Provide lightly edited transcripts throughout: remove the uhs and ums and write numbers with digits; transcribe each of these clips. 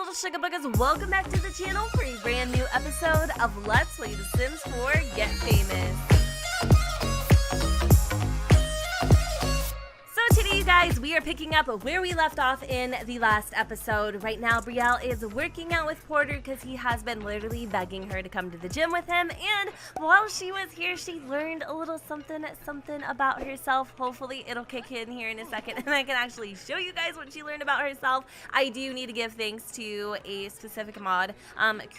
little sugar buggers, welcome back to the channel for a brand new episode of Let's Play The Sims 4 Get Famous. So today, you guys, we are picking up where we left off in the last episode. Right now, Brielle is working out with Porter because he has been literally begging her to come to the gym with him. And while she was here, she learned a little something about herself. Hopefully, it'll kick in here in a second and I can actually show you guys what she learned about herself. I do need to give thanks to a specific mod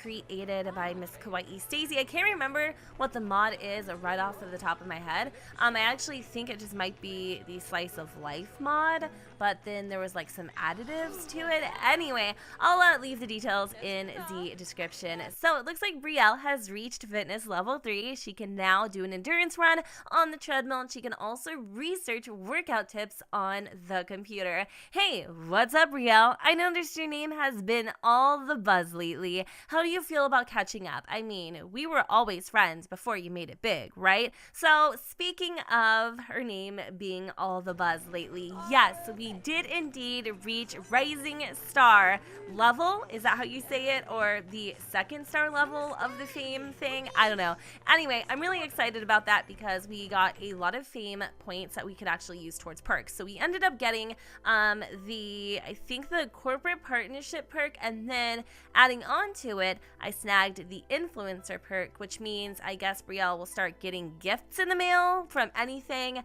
created by Miss Kawaii Stacy. I can't remember what the mod is right off of the top of my head. I actually think it just might be the Slice of Life mod, but then there was like some additives to it. Anyway, I'll leave the details in the description. So it looks like Brielle has reached fitness level 3. She can now do an endurance run on the treadmill, and she can also research workout tips on the computer. Hey, what's up, Brielle? I noticed your name has been all the buzz lately. How do you feel about catching up? I mean, we were always friends before you made it big, right? So speaking of her name being all the buzz lately, yes, we did indeed reach Rising Star level. Is that how you say it? Or the second star level of the fame thing? I don't know. Anyway, I'm really excited about that because we got a lot of fame points that we could actually use towards perks. So we ended up getting I think the corporate partnership perk, and then adding on to it, I snagged the influencer perk, which means I guess Brielle will start getting gifts in the mail from anything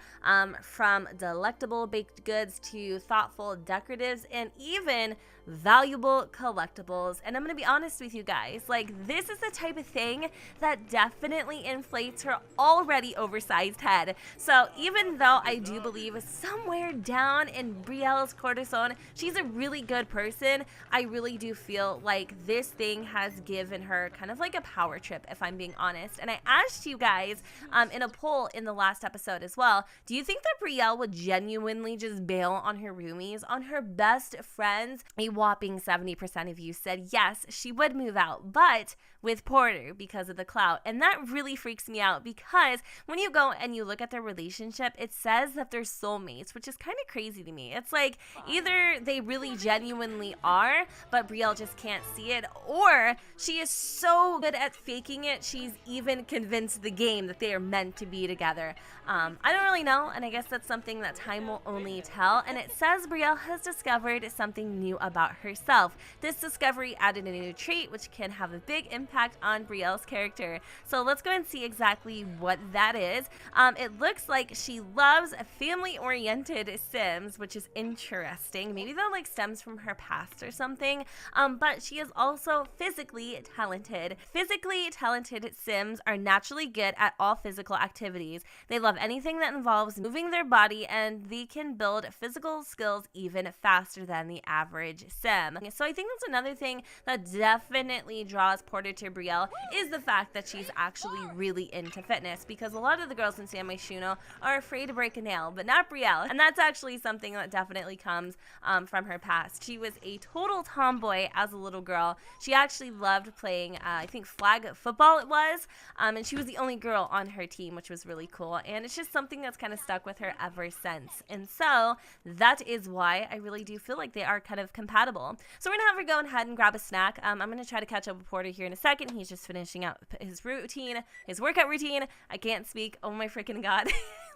from delectable baked goods to thoughtful decoratives and even valuable collectibles. And I'm gonna be honest with you guys, like, this is the type of thing that definitely inflates her already oversized head. So even though I do believe somewhere down in Brielle's cortisone she's a really good person, I really do feel like this thing has given her kind of like a power trip, if I'm being honest. And I asked you guys in a poll in the last episode as well, do you think that Brielle would genuinely just bail on her roomies, on her best friends? A whopping 70% of you said yes, she would move out, but with Porter because of the clout. And that really freaks me out because when you go and you look at their relationship, it says that they're soulmates, which is kind of crazy to me. It's like either they really genuinely are, but Brielle just can't see it, or she is so good at faking it, she's even convinced the game that they are meant to be together. I don't really know, and I guess that's something that time will only tell. And it says Brielle has discovered something new about herself. This discovery added a new trait which can have a big impact on Brielle's character. So let's go and see exactly what that is. It looks like she loves family-oriented Sims, which is interesting. Maybe that like stems from her past or something. But she is also physically talented. Physically talented Sims are naturally good at all physical activities. They love anything that involves moving their body, and they can build physical skills even faster than the average Sim. So I think that's another thing that definitely draws Porter to Brielle, is the fact that she's actually really into fitness, because a lot of the girls in San Myshuno are afraid to break a nail, but not Brielle. And that's actually something that definitely comes from her past. She was a total tomboy as a little girl. She actually loved playing, I think flag football it was, and she was the only girl on her team, which was really cool. And it's just something that's kind of stuck with her ever since. And so that is why I really do feel like they are kind of compatible. So we're gonna have her go ahead and grab a snack. I'm gonna try to catch up with Porter here in a second. He's just finishing out his routine, his workout routine. I can't speak. Oh my freaking god.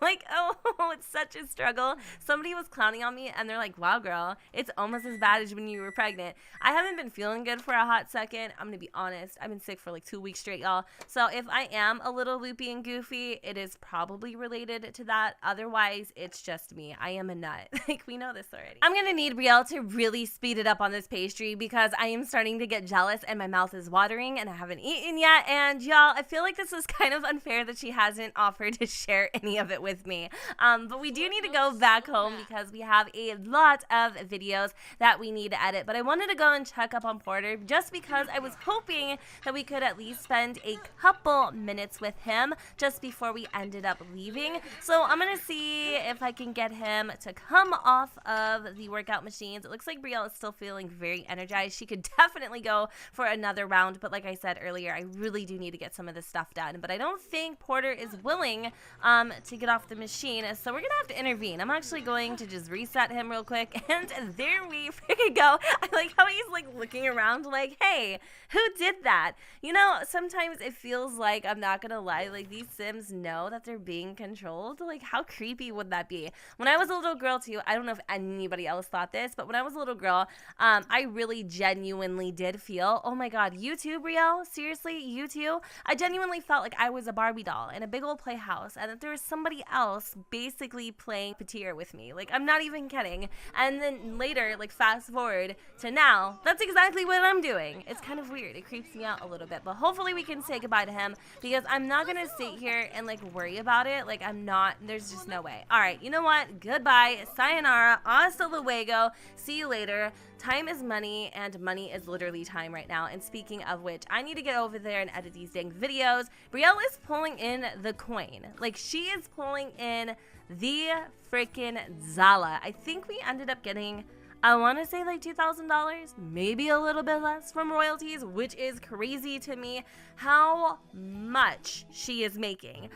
Like, oh, it's such a struggle. Somebody was clowning on me and they're like, wow, girl, it's almost as bad as when you were pregnant. I haven't been feeling good for a hot second. I'm gonna be honest. I've been sick for like 2 weeks straight, y'all. So if I am a little loopy and goofy, it is probably related to that. Otherwise, it's just me. I am a nut. Like, we know this already. I'm gonna need Brielle to really speed it up on this pastry because I am starting to get jealous and my mouth is watering and I haven't eaten yet. And y'all, I feel like this is kind of unfair that she hasn't offered to share any of it with me. But we do need to go back home because we have a lot of videos that we need to edit. But I wanted to go and check up on Porter just because I was hoping that we could at least spend a couple minutes with him just before we ended up leaving. So I'm gonna see if I can get him to come off of the workout machines. It looks like Brielle is still feeling very energized. She could definitely go for another round, but like I said earlier, I really do need to get some of this stuff done. But I don't think Porter is willing to get off the machine, so we're gonna have to intervene. I'm actually going to just reset him real quick, and there we freaking go. I like how he's like looking around like, hey, who did that? You know, sometimes it feels like, I'm not gonna lie, like these Sims know that they're being controlled. Like, how creepy would that be? When I was a little girl too, I don't know if anybody else thought this, but when I was a little girl, I really genuinely did feel, oh my god, you too, Brielle? Seriously, you too? I genuinely felt like I was a Barbie doll in a big old playhouse, and that there was somebody else basically playing Patir with me. Like, I'm not even kidding. And then later, like fast forward to now, that's exactly what I'm doing. It's kind of weird. It creeps me out a little bit, but hopefully we can say goodbye to him, because I'm not gonna sit here and like worry about it. Like, I'm not, there's just no way. All right, you know what? Goodbye, sayonara, hasta luego, see you later. Time is money, and money is literally time right now. And speaking of which, I need to get over there and edit these dang videos. Brielle is pulling in the coin. Like, she is pulling in the freaking Zala. I think we ended up getting, I want to say like $2,000, maybe a little bit less from royalties, which is crazy to me how much she is making.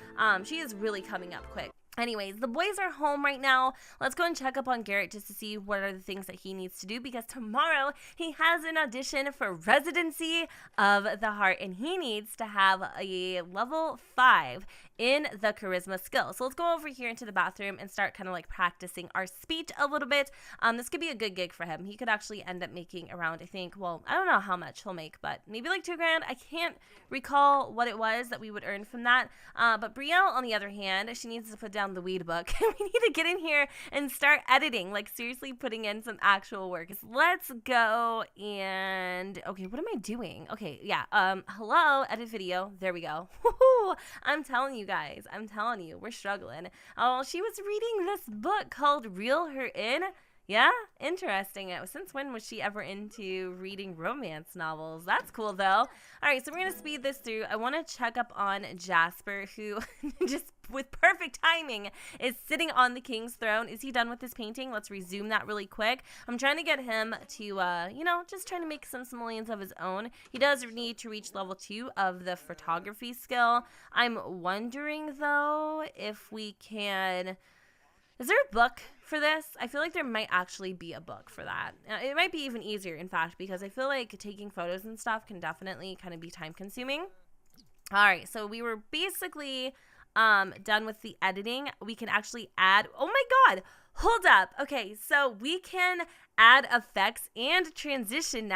She is really coming up quick. Anyways, the boys are home right now. Let's go and check up on Garrett just to see what are the things that he needs to do, because tomorrow he has an audition for Residency of the Heart, and he needs to have a level 5 in the charisma skill. So let's go over here into the bathroom and start kind of like practicing our speech a little bit. This could be a good gig for him. He could actually end up making around, I think, well, I don't know how much he'll make, but maybe like $2 grand. I can't recall what it was that we would earn from that. But Brielle, on the other hand, she needs to put down the weed book. We need to get in here and start editing, like seriously putting in some actual work. Let's go and, okay, what am I doing? Okay, yeah, hello, edit video. There we go. I'm telling you guys, I'm telling you, we're struggling. Oh, she was reading this book called Reel Her In. Yeah, interesting. Since when was she ever into reading romance novels? That's cool, though. All right, so we're going to speed this through. I want to check up on Jasper, who just with perfect timing is sitting on the king's throne. Is he done with his painting? Let's resume that really quick. I'm trying to get him to, you know, just trying to make some simoleons of his own. He does need to reach level 2 of the photography skill. I'm wondering, though, if we can... Is there a book for this? I feel like there might actually be a book for that. It might be even easier, in fact, because I feel like taking photos and stuff can definitely kind of be time consuming. All right, so we were basically done with the editing. We can actually add, oh my god, hold up. Okay, so we can add effects and transitions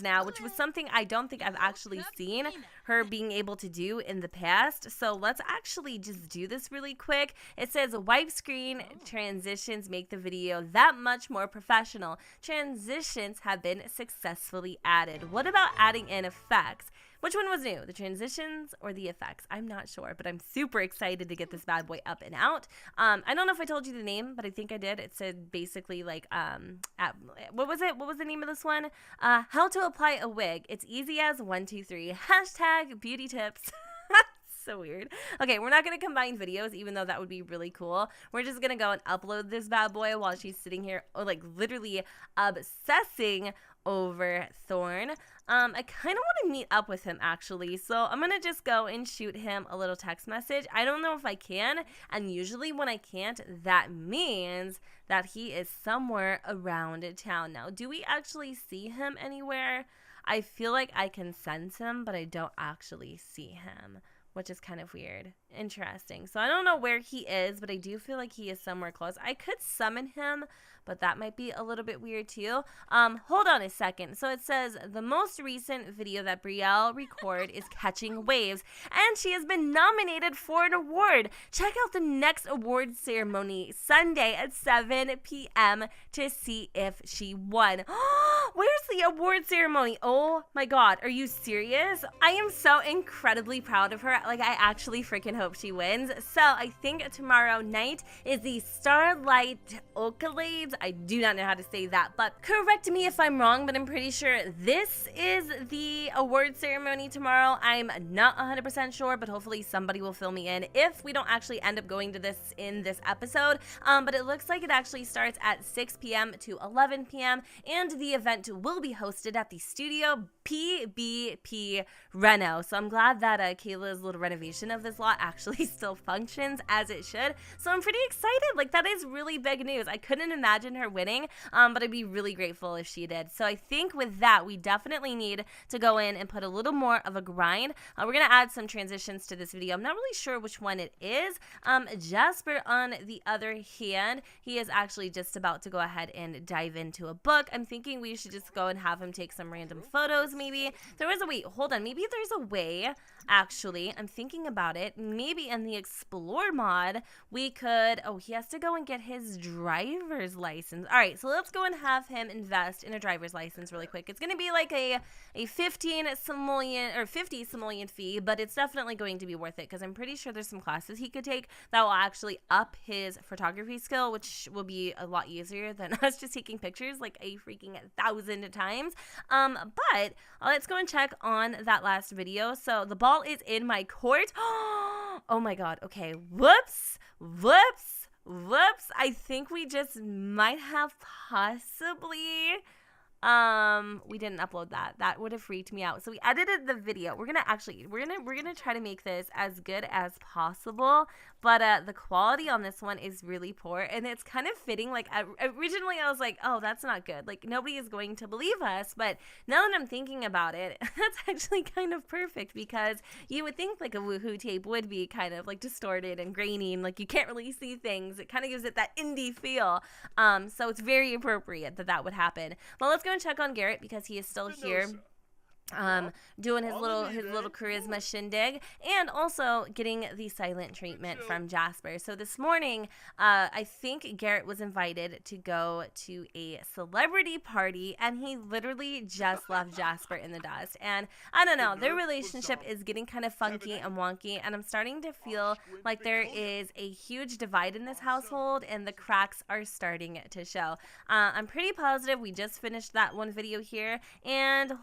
now, which was something I don't think I've actually seen her being able to do in the past. So let's actually just do this really quick. It says wipe screen transitions make the video that much more professional. Transitions have been successfully added. What about adding in effects? Which one was new, the transitions or the effects? I'm not sure, but I'm super excited to get this bad boy up and out. I don't know if I told you the name, but I think I did. It said basically like, what was it? What was the name of this one? How to apply a wig. It's easy as 1, 2, 3. Hashtag beauty tips. So weird. Okay, we're not going to combine videos, even though that would be really cool. We're just going to go and upload this bad boy while she's sitting here, like literally obsessing over Thorn. I kind of want to meet up with him, actually, so I'm gonna just go and shoot him a little text message. I don't know if I can, and usually when I can't, that means that he is somewhere around town. Now, do we actually see him anywhere? I feel like I can sense him, but I don't actually see him, which is kind of weird. Interesting. So I don't know where he is, but I do feel like he is somewhere close. I could summon him, but that might be a little bit weird too. Hold on a second. So it says the most recent video that Brielle recorded is Catching Waves, and she has been nominated for an award. Check out the next award ceremony Sunday at 7 p.m. to see if she won. Where's the award ceremony? Oh my god, are you serious? I am so incredibly proud of her. Like, I actually freaking hope she wins. So I think tomorrow night is the Starlight Okalades. I do not know how to say that, but correct me if I'm wrong, but I'm pretty sure this is the award ceremony tomorrow. I'm not 100% sure, but hopefully somebody will fill me in if we don't actually end up going to this in this episode. But it looks like it actually starts at 6 p.m. to 11 p.m. and the event will be hosted at the Studio PBP Reno. So I'm glad that Kayla's little renovation of this lot actually still functions as it should. So I'm pretty excited. Like, that is really big news. I couldn't imagine her winning, but I'd be really grateful if she did. So I think with that, we definitely need to go in and put a little more of a grind. We're going to add some transitions to this video. I'm not really sure which one it is. Jasper, on the other hand, he is actually just about to go ahead and dive into a book. I'm thinking we should just go and have him take some random photos. Maybe there was a wait, hold on, maybe there's a way, actually, I'm thinking about it, maybe in the explore mod we could, oh, he has to go and get his driver's license. All right, so let's go and have him invest in a driver's license really quick. It's going to be like a 15 simoleon or 50 simoleon fee, but it's definitely going to be worth it because I'm pretty sure there's some classes he could take that will actually up his photography skill, which will be a lot easier than us just taking pictures like a freaking 1,000 times. But let's go and check on that last video. So the ball is in my court. Oh my god. Okay. Whoops. I think we just might have possibly we didn't upload that. That would have freaked me out. So we edited the video. We're gonna try to make this as good as possible, but the quality on this one is really poor, and it's kind of fitting. Like, originally I was like, oh, that's not good, like nobody is going to believe us, but now that I'm thinking about it, that's actually kind of perfect, because you would think like a woohoo tape would be kind of like distorted and grainy, and like you can't really see things. It kind of gives it that indie feel, so it's very appropriate that would happen. Well, let's go and check on Garrett because he is still here. Doing his little charisma shindig, and also getting the silent treatment from Jasper. So this morning, I think Garrett was invited to go to a celebrity party, and he literally just left Jasper in the dust. And I don't know, their relationship is getting kind of funky and wonky, and I'm starting to feel like there is a huge divide in this household, and the cracks are starting to show. I'm pretty positive we just finished that one video here, and hold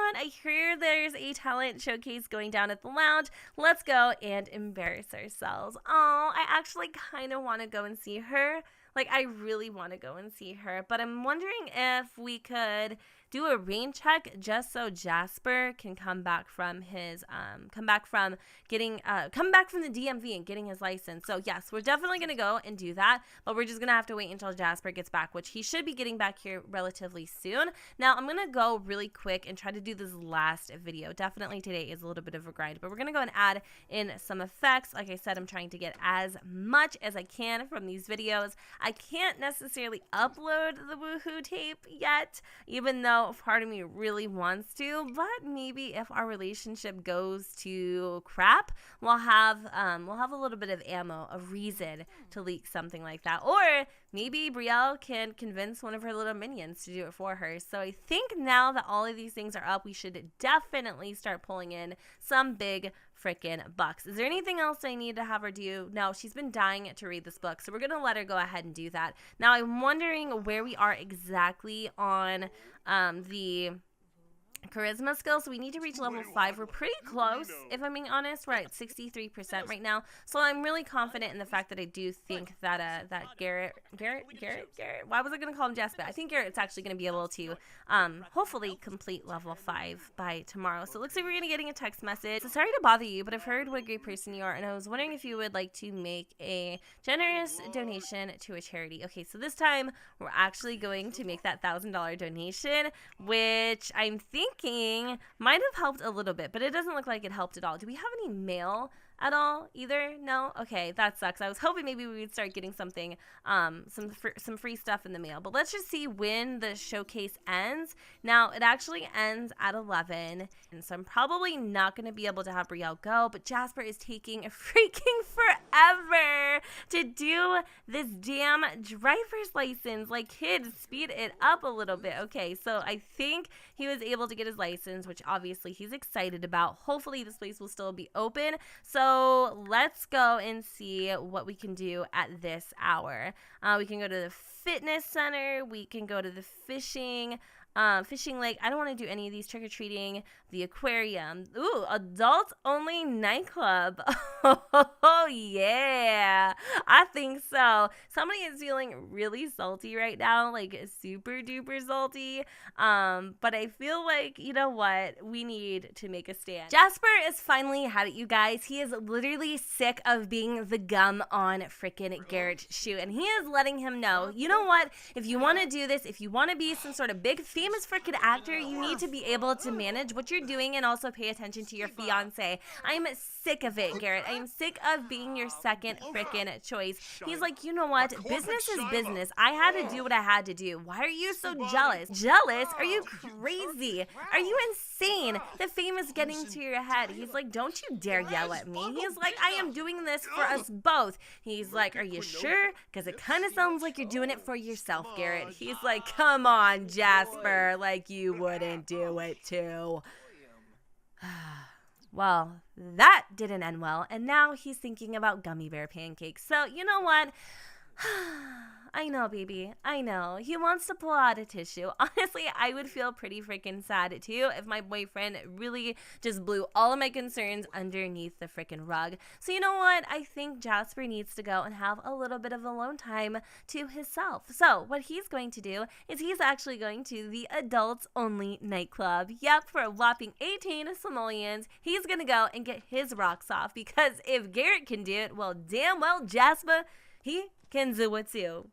on, I hear there's a talent showcase going down at the lounge. Let's go and embarrass ourselves. Oh, I actually kind of want to go and see her. Like, I really want to go and see her, but I'm wondering if we could do a rain check just so Jasper can come back from his come back from the DMV and getting his license. So yes, we're definitely gonna go and do that, but we're just gonna have to wait until Jasper gets back, which he should be getting back here relatively soon. Now I'm gonna go really quick and try to do this last video. Definitely today is a little bit of a grind, but we're gonna go and add in some effects. Like I said, I'm trying to get as much as I can from these videos. I can't necessarily upload the woohoo tape yet, even though part of me really wants to, but maybe if our relationship goes to crap, we'll have a little bit of ammo, a reason to leak something like that. Or maybe Brielle can convince one of her little minions to do it for her. So I think now that all of these things are up, we should definitely start pulling in some big freaking bucks. Is there anything else I need to have her do? No, she's been dying to read this book, so we're gonna let her go ahead and do that. Now I'm wondering where we are exactly on the charisma skill. So we need to reach level 5. We're pretty close, if I'm being honest. We're at 63% right now, so I'm really confident in the fact that I do think that that Garrett, why was I gonna call him Jasper? I think Garrett's actually gonna be able to hopefully complete level 5 by tomorrow. So it looks like we're gonna be getting a text message. So sorry to bother you, but I've heard what a great person you are, and I was wondering if you would like to make a generous donation to a charity. Okay, so this time we're actually going to make that $1,000 donation, which I'm thinking might have helped a little bit, but it doesn't look like it helped at all. Do we have any mail at all either? No? Okay, that sucks. I was hoping maybe we would start getting something, some free stuff in the mail. But let's just see when the showcase ends. Now, it actually ends at 11, and so I'm probably not going to be able to have Brielle go, but Jasper is taking freaking forever to do this damn driver's license. Like, kids, speed it up a little bit. Okay, so I think he was able to get his license, which obviously he's excited about. Hopefully this place will still be open. So let's go and see what we can do at this hour. We can go to the fitness center. We can go to the fishing. Fishing lake. I don't want to do any of these. Trick-or-treating, the aquarium. Ooh, adult-only nightclub. Oh, yeah. I think so. Somebody is feeling really salty right now, like super-duper salty. But I feel like, you know what? We need to make a stand. Jasper is finally had it, you guys. He is literally sick of being the gum on frickin' Garrett's shoe. And he is letting him know, you know what? If you want to do this, if you want to be some sort of big famous frickin' actor, you need to be able to manage what you're doing and also pay attention to your fiance. I'm sick of it, Garrett. I am sick of being your second frickin' choice. He's like, you know what? Business is business. I had to do what I had to do. Why are you so jealous? Jealous? Are you crazy? Are you insane? The fame is getting to your head. He's like, don't you dare yell at me. He's like, I am doing this for us both. He's like, are you sure? Because it kind of sounds like you're doing it for yourself, Garrett. He's like, come on, Jasper. Like you wouldn't do it too. Well, that didn't end well, and now he's thinking about gummy bear pancakes. So, you know what? I know, baby. I know. He wants to pull out a tissue. Honestly, I would feel pretty freaking sad, too, if my boyfriend really just blew all of my concerns underneath the freaking rug. So, you know what? I think Jasper needs to go and have a little bit of alone time to himself. So, what he's going to do is he's actually going to the adults-only nightclub. Yep, for a whopping 18 simoleons, he's going to go and get his rocks off. Because if Garrett can do it, well, damn well, Jasper, he can do it too.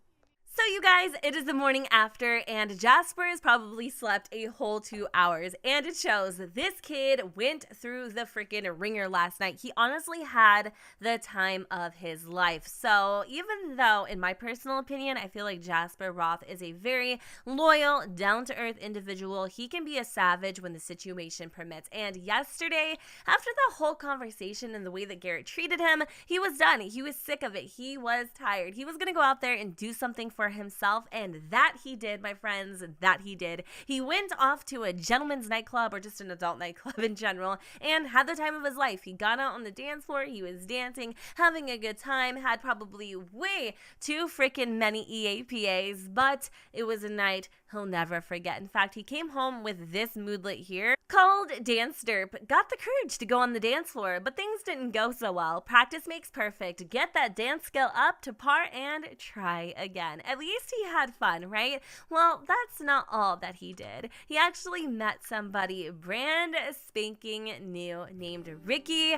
So you guys, it is the morning after, and Jasper has probably slept a whole 2 hours, and it shows. This kid went through the freaking ringer last night. He honestly had the time of his life. So even though, in my personal opinion, I feel like Jasper Roth is a very loyal, down-to-earth individual, he can be a savage when the situation permits. And yesterday, after the whole conversation and the way that Garrett treated him, he was done. He was sick of it. He was tired. He was going to go out there and do something for himself, and that he did, my friends. That he did. He went off to a gentleman's nightclub, or just an adult nightclub in general, and had the time of his life. He got out on the dance floor, he was dancing, having a good time, had probably way too freaking many EAPAs, but it was a night he'll never forget. In fact, he came home with this moodlet here called Dance Derp. Got the courage to go on the dance floor, but things didn't go so well. Practice makes perfect. Get that dance skill up to par and try again. At least he had fun, right? Well, that's not all that he did. He actually met somebody brand spanking new named Ricky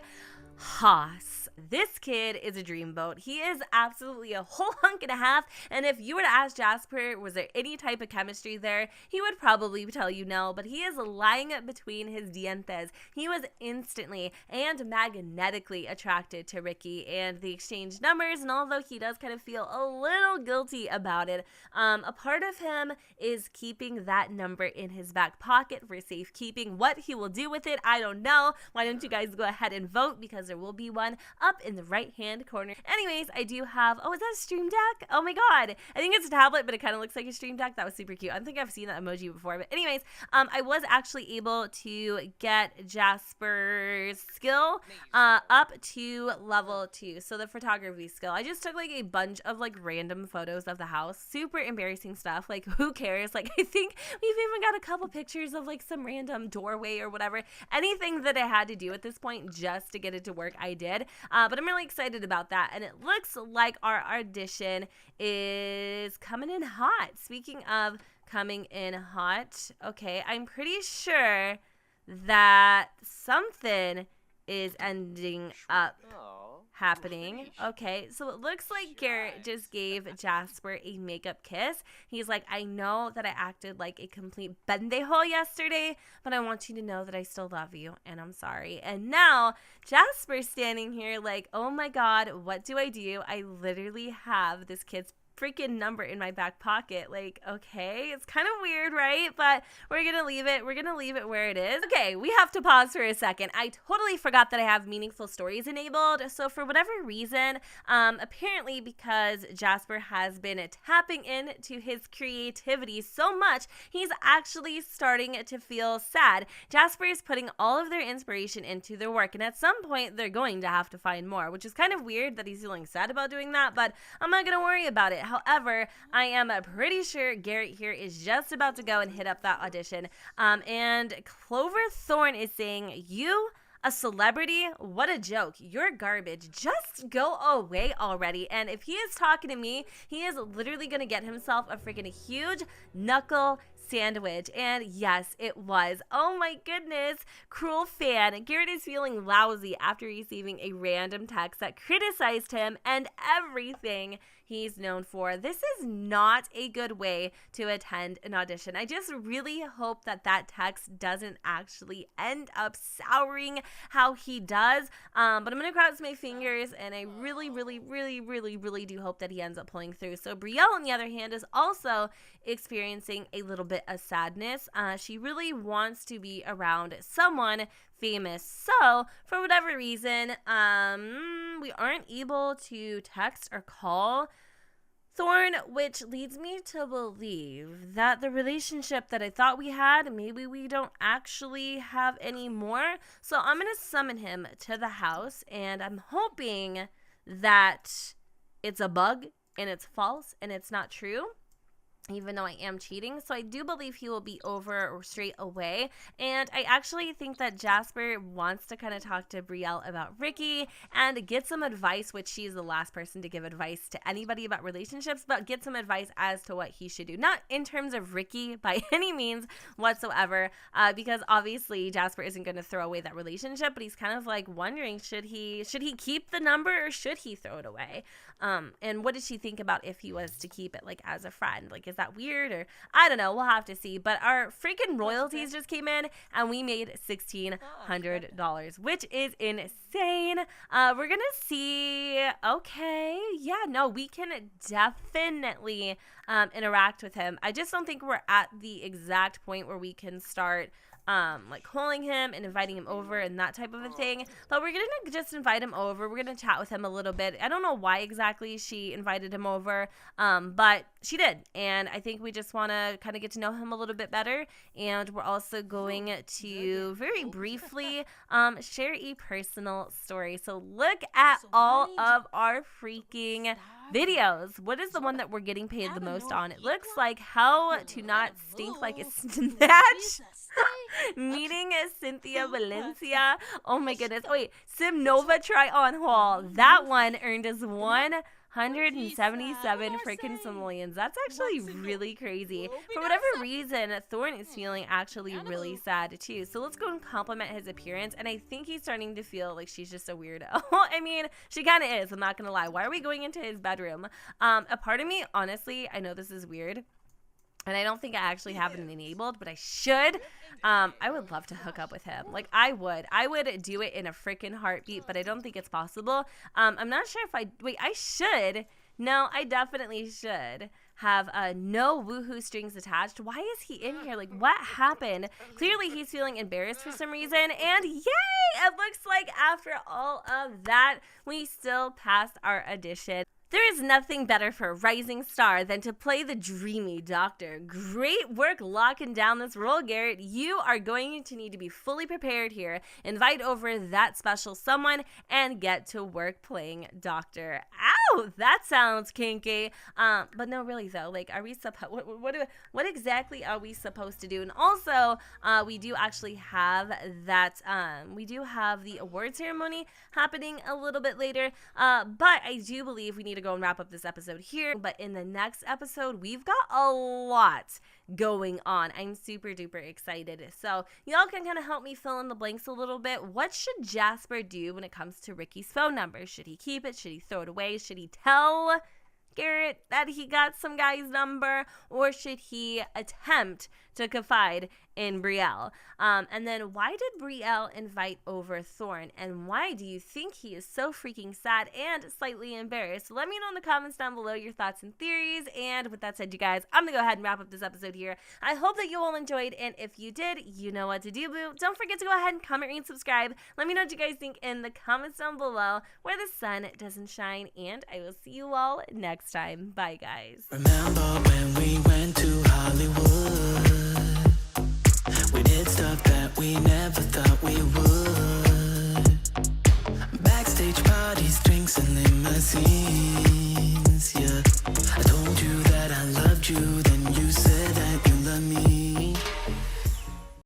Haas. This kid is a dreamboat. He is absolutely a whole hunk and a half, and if you were to ask Jasper, was there any type of chemistry there, he would probably tell you no, but he is lying between his dientes. He was instantly and magnetically attracted to Ricky, and they exchanged numbers, and although he does kind of feel a little guilty about it, a part of him is keeping that number in his back pocket for safekeeping. What he will do with it, I don't know. Why don't you guys go ahead and vote, because there will be one up in the right hand corner. Anyways, I do have, oh, is that a stream deck? Oh my god, I think it's a tablet, but it kind of looks like a stream deck. That was super cute. I think I've seen that emoji before, but anyways, I was actually able to get Jasper's skill up to level 2, so the photography skill. I just took like a bunch of like random photos of the house, super embarrassing stuff, like who cares? Like I think we've even got a couple pictures of like some random doorway or whatever. Anything that I had to do at this point just to get it to work, I did, but I'm really excited about that, and it looks like our audition is coming in hot. Speaking of coming in hot, okay, I'm pretty sure that something is ending up happening. Okay, so it looks like Garrett just gave Jasper a makeup kiss. He's like, I know that I acted like a complete bendejo yesterday, but I want you to know that I still love you, and I'm sorry. And now Jasper's standing here like, oh my god, what do? I literally have this kid's freaking number in my back pocket. Like, okay, it's kind of weird, right? But we're gonna leave it where it is. Okay, we have to pause for a second. I totally forgot that I have meaningful stories enabled. So for whatever reason, apparently because Jasper has been tapping into his creativity so much, he's actually starting to feel sad. Jasper is putting all of their inspiration into their work, and at some point they're going to have to find more, which is kind of weird that he's feeling sad about doing that, but I'm not gonna worry about it. However, I am pretty sure Garrett here is just about to go and hit up that audition. And Clover Thorne is saying, you, a celebrity? What a joke. You're garbage. Just go away already. And if he is talking to me, he is literally going to get himself a freaking huge knuckle sandwich. And yes, it was. Oh my goodness. Cruel fan. Garrett is feeling lousy after receiving a random text that criticized him and everything he's known for. This is not a good way to attend an audition. I just really hope that that text doesn't actually end up souring how he does. But I'm going to cross my fingers, and I really do hope that he ends up pulling through. So Brielle, on the other hand, is also experiencing a little bit of sadness. She really wants to be around someone famous. So for whatever reason, we aren't able to text or call Thorne, which leads me to believe that the relationship that I thought we had, maybe we don't actually have anymore. So I'm going to summon him to the house, and I'm hoping that it's a bug and it's false and it's not true, even though I am cheating. So I do believe he will be over or straight away. And I actually think that Jasper wants to kind of talk to Brielle about Ricky and get some advice, which she's the last person to give advice to anybody about relationships, but get some advice as to what he should do. Not in terms of Ricky by any means whatsoever, because obviously Jasper isn't going to throw away that relationship, but he's kind of like wondering, should he keep the number or should he throw it away? And what did she think about if he was to keep it, like, as a friend? Like, is that weird? Or I don't know. We'll have to see. But our freaking royalties just came in, and we made $1,600, which is insane. We're gonna see. Okay, yeah, no, we can definitely interact with him. I just don't think we're at the exact point where we can start like calling him and inviting him over and that type of a thing. But we're gonna just invite him over. We're gonna chat with him a little bit. I don't know why exactly she invited him over, but she did. And I think we just want to kind of get to know him a little bit better. And we're also going to very briefly share a personal story. So look at all of our freaking videos. What is the one that we're getting paid the most on? It looks like how to not stink like a snatch. Meeting Cynthia Valencia. Oh my goodness. Oh wait, Sim Nova try on haul. That one earned us 177 freaking simoleons. That's actually really crazy. For whatever reason, Thorne is feeling actually really sad too. So let's go and compliment his appearance. And I think he's starting to feel like she's just a weirdo. I mean, she kind of is. I'm not gonna lie. Why are we going into his bedroom? A part of me, honestly, I know this is weird, and I don't think I actually have it enabled, but I should. I would love to hook up with him. Like, I would do it in a freaking heartbeat, but I don't think it's possible. I'm not sure if I should. No, I definitely should have no woohoo strings attached. Why is he in here? Like, what happened? Clearly he's feeling embarrassed for some reason, and yay! It looks like after all of that, we still passed our audition. There is nothing better for a rising star than to play the dreamy doctor. Great work locking down this role, Garrett. You are going to need to be fully prepared here. Invite over that special someone and get to work playing doctor. Ow, that sounds kinky. But no, really though, like, are we what exactly are we supposed to do? And also, we do actually have that. We do have the award ceremony happening a little bit later. But I do believe we need to go and wrap up this episode here. But in the next episode, we've got a lot going on. I'm super duper excited. So y'all can kind of help me fill in the blanks a little bit. What should Jasper do when it comes to Ricky's phone number? Should he keep it? Should he throw it away? Should he tell Garrett that he got some guy's number? Or should he attempt to confide in Brielle? And then why did Brielle invite over Thorne? And why do you think he is so freaking sad and slightly embarrassed? So let me know in the comments down below your thoughts and theories. And with that said, you guys, I'm going to go ahead and wrap up this episode here. I hope that you all enjoyed. And if you did, you know what to do, boo. Don't forget to go ahead and comment, rate, and subscribe. Let me know what you guys think in the comments down below where the sun doesn't shine. And I will see you all next time. Bye, guys. Remember when we went to Hollywood? We did stuff that we never thought we would. Backstage parties, drinks, and limousines.